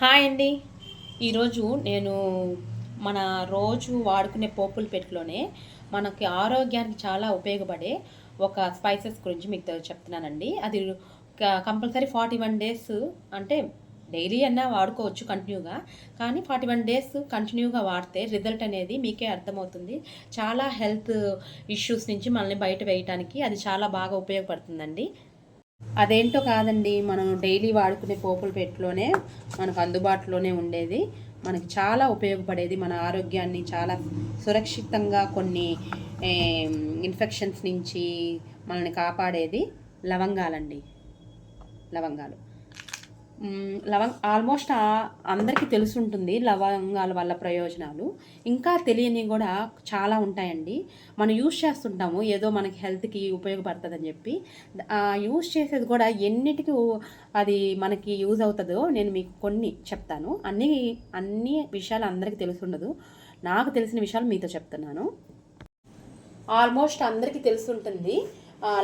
Hi అండి. ఈరోజు నేను మన రోజు వాడుకునే పోపుల పెట్టులోనే మనకి ఆరోగ్యానికి చాలా ఉపయోగపడే ఒక స్పైసెస్ గురించి మీకు చెప్తున్నానండి. అది కంపల్సరీ 41 డేస్ అంటే డైలీ అన్నా వాడుకోవచ్చు కంటిన్యూగా. కానీ 41 డేస్ కంటిన్యూగా వాడితే రిజల్ట్ అనేది మీకే అర్థమవుతుంది. చాలా హెల్త్ ఇష్యూస్ నుంచి మనల్ని బయట వేయటానికి అది చాలా బాగా ఉపయోగపడుతుందండి. అదేంటో కాదండి. మనం డైలీ వాడుకునే పోపుల పెట్టులోనే మనకు అందుబాటులోనే ఉండేది. మనకి చాలా ఉపయోగపడేది. మన ఆరోగ్యాన్ని చాలా సురక్షితంగా కొన్ని ఇన్ఫెక్షన్స్ నుంచి మనల్ని కాపాడేది లవంగాలండి. లవంగాలు. ఆల్మోస్ట్ అందరికీ తెలుసుంటుంది లవంగాల వల్ల ప్రయోజనాలు. ఇంకా తెలియనివి కూడా చాలా ఉంటాయండి. మనం యూజ్ చేస్తుంటాము ఏదో మనకి హెల్త్‌కి ఉపయోగపడుతుందని చెప్పి. యూజ్ చేసేది కూడా ఎన్నిటికి అది మనకి యూజ్ అవుతుందో నేను మీకు కొన్ని చెప్తాను. అన్ని విషయాలు అందరికీ తెలిసుండదు. నాకు తెలిసిన విషయాలు మీతో చెప్తున్నాను. ఆల్మోస్ట్ అందరికీ తెలుసుంటుంది.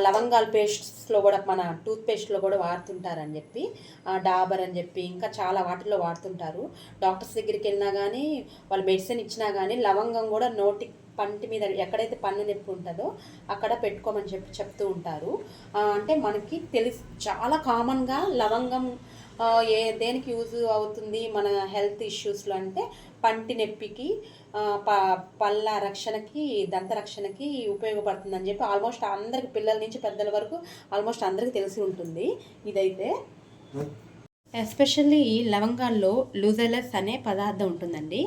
లవంగాల పేస్ట్స్లో కూడా మన టూత్ పేస్ట్లో కూడా వాడుతుంటారని చెప్పి, డాబర్ అని చెప్పి ఇంకా చాలా వాటిల్లో వాడుతుంటారు. డాక్టర్స్ దగ్గరికి వెళ్ళినా కానీ వాళ్ళు మెడిసిన్ ఇచ్చినా కానీ లవంగం కూడా నోటి పంటి మీద ఎక్కడైతే పన్ను నొప్పి ఉంటుందో అక్కడ పెట్టుకోమని చెప్తూ ఉంటారు. అంటే మనకి చాలా కామన్గా లవంగం దేనికి యూజ్ అవుతుంది మన హెల్త్ ఇష్యూస్లో అంటే పంటి నొప్పికి, పళ్ళ రక్షణకి, దంత రక్షణకి ఉపయోగపడుతుందని చెప్పి ఆల్మోస్ట్ అందరికి, పిల్లల నుంచి పెద్దల వరకు ఆల్మోస్ట్ అందరికీ తెలిసి ఉంటుంది ఇదైతే. ఎస్పెషల్లీ లవంగాల్లో లూజెలస్ అనే పదార్థం ఉంటుందండి.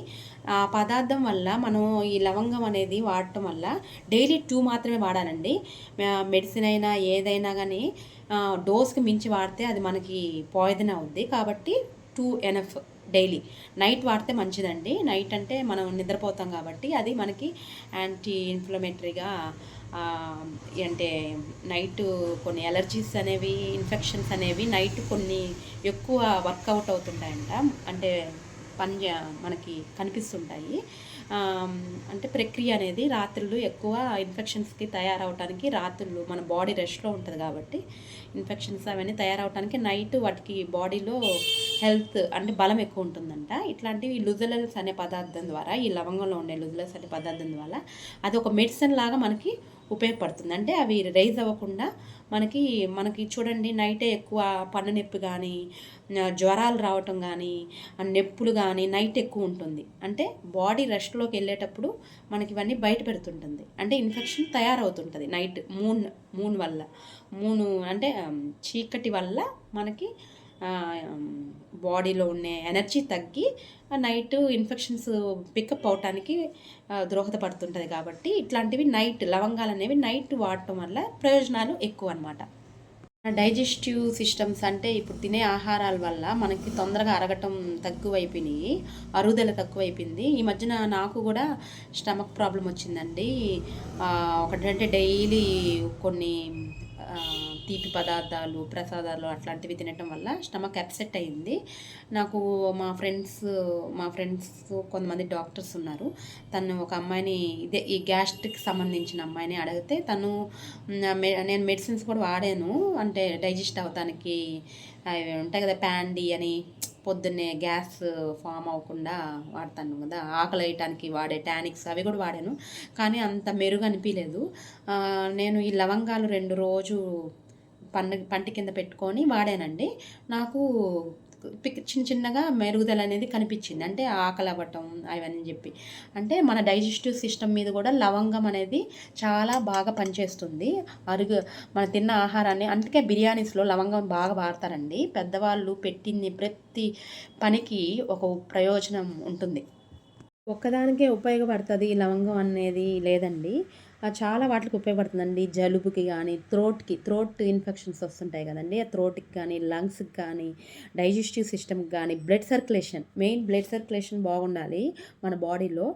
ఆ పదార్థం వల్ల మనం ఈ లవంగం అనేది వాడటం వల్ల డైలీ 2 మాత్రమే వాడాలండి. మెడిసిన్ అయినా ఏదైనా కానీ డోస్కి మించి వాడితే అది మనకి పాయిజన్ అవుద్ది. కాబట్టి 2 ఎనఫ్ డైలీ. నైట్ వాడితే మంచిదండి. నైట్ అంటే మనం నిద్రపోతాం కాబట్టి అది మనకి యాంటీ ఇన్ఫ్లమేటరీగా, అంటే నైట్ కొన్ని ఎలర్జీస్ అనేవి, ఇన్ఫెక్షన్స్ అనేవి నైట్ కొన్ని ఎక్కువ వర్కౌట్ అవుతుంటాయంట. అంటే మనకి కనిపిస్తుంటాయి. అంటే ప్రక్రియ అనేది రాత్రులు ఎక్కువ ఇన్ఫెక్షన్స్కి తయారవటానికి, రాత్రులు మన బాడీ రెస్ట్లో ఉంటుంది కాబట్టి ఇన్ఫెక్షన్స్ అవన్నీ తయారవటానికి నైట్ వాటికి బాడీలో హెల్త్ అంటే బలం ఎక్కువ ఉంటుందంట. ఇట్లాంటివి లుజలల్స్ అనే పదార్థం ద్వారా, ఈ లవంగంలో ఉండే లుజలల్స్ అనే పదార్థం ద్వారా అది ఒక మెడిసిన్ లాగా మనకి ఉపయోగపడుతుంది. అంటే అవి రైజ్ అవ్వకుండా మనకి చూడండి, నైటే ఎక్కువ పన్ను నొప్పి కానీ, జ్వరాలు రావటం కానీ, నొప్పులు కానీ నైట్ ఎక్కువ ఉంటుంది. అంటే బాడీ రెస్ట్లోకి వెళ్ళేటప్పుడు మనకి ఇవన్నీ బయట పెడుతుంటుంది. అంటే ఇన్ఫెక్షన్ తయారవుతుంటుంది నైట్ మూన్ వల్ల. అంటే చీకటి వల్ల మనకి బాడీలో ఉండే ఎనర్జీ తగ్గి నైట్ ఇన్ఫెక్షన్స్ పికప్ అవటానికి దోహదపడుతుంటుంది. కాబట్టి ఇట్లాంటివి లవంగాలు అనేవి నైట్ వాడటం వల్ల ప్రయోజనాలు ఎక్కువ అన్నమాట. డైజెస్టివ్ సిస్టమ్స్ అంటే ఇప్పుడు తినే ఆహారాల వల్ల మనకి తొందరగా అరగటం తక్కువైపోయినాయి, అరుగుదల తక్కువైపోయింది. ఈ మధ్యన నాకు కూడా స్టమక్ ప్రాబ్లం వచ్చిందండి. ఒకటంటే డైలీ కొన్ని తీపి పదార్థాలు, ప్రసాదాలు అట్లాంటివి తినటం వల్ల స్టమక్ అప్సెట్ అయింది నాకు. మా ఫ్రెండ్స్ కొంతమంది డాక్టర్స్ ఉన్నారు. ఒక అమ్మాయిని ఈ గ్యాస్ట్రిక్ సంబంధించిన అమ్మాయిని అడిగితే నేను మెడిసిన్స్ కూడా వాడాను. అంటే డైజెస్ట్ అవటానికి అవి ఉంటాయి కదా, ప్యాండీ అని, పొద్దున్నే గ్యాస్ ఫామ్ అవ్వకుండా వాడతాను కదా, ఆకలి వేయటానికి వాడే టానిక్స్ అవి కూడా వాడాను. కానీ అంత మెరుగు అనిపించలేదు. నేను ఈ లవంగాలు 2 రోజు పంటి కింద పెట్టుకొని వాడానండి. నాకు చిన్నగా మెరుగుదల అనేది కనిపించింది. అంటే ఆకలి అవ్వటం అవన్నీ చెప్పి, అంటే మన డైజెస్టివ్ సిస్టమ్ మీద కూడా లవంగం అనేది చాలా బాగా పనిచేస్తుంది. మన తిన్న ఆహారాన్ని, అందుకే బిర్యానీస్లో లవంగం బాగా వాడతారండి. పెద్దవాళ్ళు పెట్టింది ప్రతి పనికి ఒక ప్రయోజనం ఉంటుంది. ఒక్కదానికే ఉపయోగపడుతుంది ఈ లవంగం అనేది లేదండి. చాలా వాటికి ఉపయోగపడుతుందండి. జలుబుకి కానీ, థ్రోట్ ఇన్ఫెక్షన్స్ వస్తుంటాయి కదండి, ఆ థ్రోట్కి కానీ, లంగ్స్కి కానీ, డైజెస్టివ్ సిస్టమ్కి కానీ, బ్లడ్ సర్క్యులేషన్ బాగుండాలి మన బాడీలో.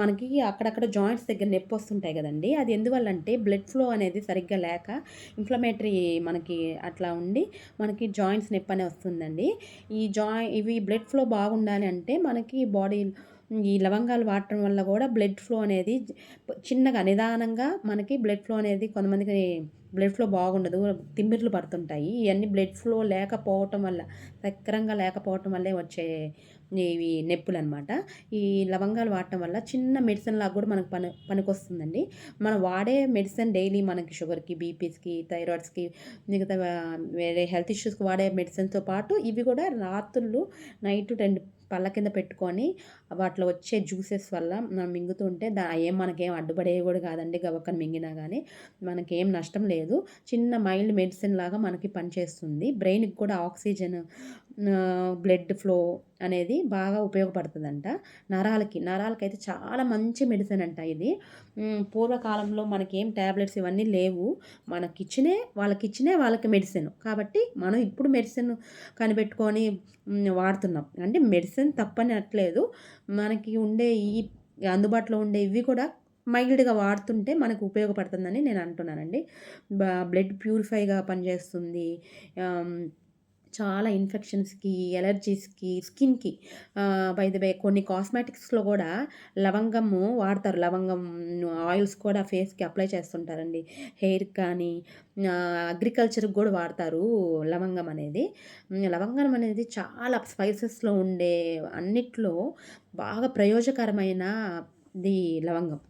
మనకి అక్కడక్కడ జాయింట్స్ దగ్గర నొప్పి వస్తుంటాయి కదండి, అది ఎందువల్లంటే బ్లడ్ ఫ్లో అనేది సరిగ్గా లేక ఇన్ఫ్లమేటరీ మనకి అట్లా ఉండి మనకి జాయింట్స్ నొప్పి అనే వస్తుందండి. ఇవి బ్లడ్ ఫ్లో బాగుండాలి అంటే మనకి ఈ లవంగాలు వాడటం వల్ల కూడా బ్లడ్ ఫ్లో అనేది చిన్నగా, నిదానంగా మనకి బ్లడ్ ఫ్లో అనేది కొంతమందికి బ్లడ్ ఫ్లో బాగుండదు, తిమ్మిర్లు పడుతుంటాయి. ఇవన్నీ బ్లడ్ ఫ్లో లేకపోవటం వల్ల, సక్రంగా లేకపోవటం వల్లే వచ్చే ఇవి నొప్పులనమాట. ఈ లవంగాలు వాడటం వల్ల చిన్న మెడిసిన్ లాగా కూడా మనకు పనికొస్తుందండి. మనం వాడే మెడిసిన్ డైలీ మనకి షుగర్‌కి, బీపీస్‌కి, థైరాయిడ్స్‌కి, మిగతా వేరే హెల్త్ ఇష్యూస్‌కి వాడే మెడిసిన్‌తో పాటు ఇవి కూడా రాత్రుళ్ళు నైట్ 2 పళ్ళ కింద పెట్టుకొని వాటిలో వచ్చే జ్యూసెస్ వల్ల మనం మింగుతూ ఉంటే ఏం మనకేం అడ్డుపడేవి కూడా కాదండి. గబక్కన మింగినా గానీ మనకేం నష్టం లేదు. చిన్న మైల్డ్ మెడిసిన్ లాగా మనకి పనిచేస్తుంది. బ్రెయిన్‌కి కూడా ఆక్సిజన్, బ్లడ్ ఫ్లో అనేది బాగా ఉపయోగపడుతుందంట. నరాలకైతే చాలా మంచి మెడిసిన్ అంట ఇది. పూర్వకాలంలో మనకేం టాబ్లెట్స్ ఇవన్నీ లేవు. వాళ్ళకి మెడిసిన్. కాబట్టి మనం ఇప్పుడు మెడిసిన్ కనిపెట్టుకొని వాడుతున్నాం. అంటే మెడిసిన్ తప్పనట్లేదు. మనకి ఉండే అందుబాటులో ఉండే ఇవి కూడా మైల్డ్‌గా వాడుతుంటే మనకు ఉపయోగపడుతుందని నేను అంటున్నానండి. బ్లడ్ ప్యూరిఫైగా పనిచేస్తుంది. ఆహ్, చాలా ఇన్ఫెక్షన్స్‌కి, ఎలర్జీస్‌కి, స్కిన్‌కి బై ద వే కొన్ని కాస్మెటిక్స్‌లో గూడా లవంగము వాడతారు. లవంగం ఆయిల్స్ కూడా ఫేస్‌కి అప్లై చేస్తుంటారండి. హెయిర్‌కి కానీ, అగ్రికల్చర్‌కి గూడా వాడతారు లవంగం అనేది. లవంగం అనేది చాలా స్పైసెస్‌లో ఉండే అన్నిట్లో బాగా ప్రయోజకరమైనది లవంగం.